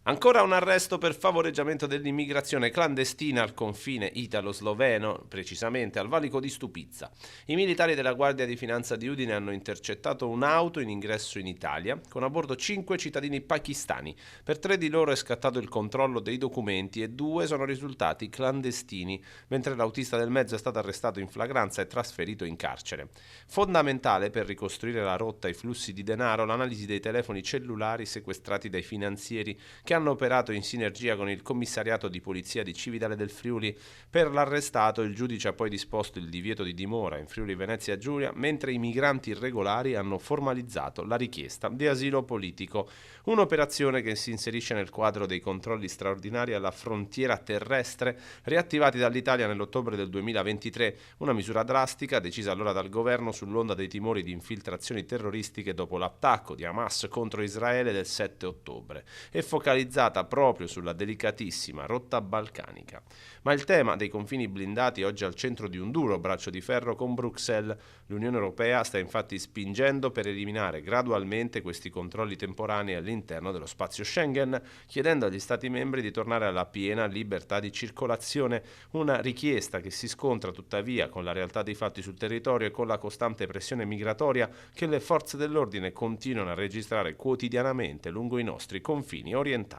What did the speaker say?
Ancora un arresto per favoreggiamento dell'immigrazione clandestina al confine italo-sloveno, precisamente al valico di Stupizza. I militari della Guardia di Finanza di Udine hanno intercettato un'auto in ingresso in Italia con a bordo 5 cittadini pakistani. Per 3 di loro è scattato il controllo dei documenti e 2 sono risultati clandestini, mentre l'autista del mezzo è stato arrestato in flagranza e trasferito in carcere. Fondamentale per ricostruire la rotta e i flussi di denaro l'analisi dei telefoni cellulari sequestrati dai finanzieri che hanno operato in sinergia con il commissariato di polizia di Cividale del Friuli. Per l'arrestato il giudice ha poi disposto il divieto di dimora in Friuli Venezia Giulia, mentre i migranti irregolari hanno formalizzato la richiesta di asilo politico. Un'operazione che si inserisce nel quadro dei controlli straordinari alla frontiera terrestre riattivati dall'Italia nell'ottobre del 2023, una misura drastica decisa allora dal governo sull'onda dei timori di infiltrazioni terroristiche dopo l'attacco di Hamas contro Israele del 7 ottobre e focalizzata proprio sulla delicatissima rotta balcanica. Ma il tema dei confini blindati è oggi al centro di un duro braccio di ferro con Bruxelles. L'Unione Europea sta infatti spingendo per eliminare gradualmente questi controlli temporanei all'interno dello spazio Schengen, chiedendo agli Stati membri di tornare alla piena libertà di circolazione, una richiesta che si scontra tuttavia con la realtà dei fatti sul territorio e con la costante pressione migratoria che le forze dell'ordine continuano a registrare quotidianamente lungo i nostri confini orientali.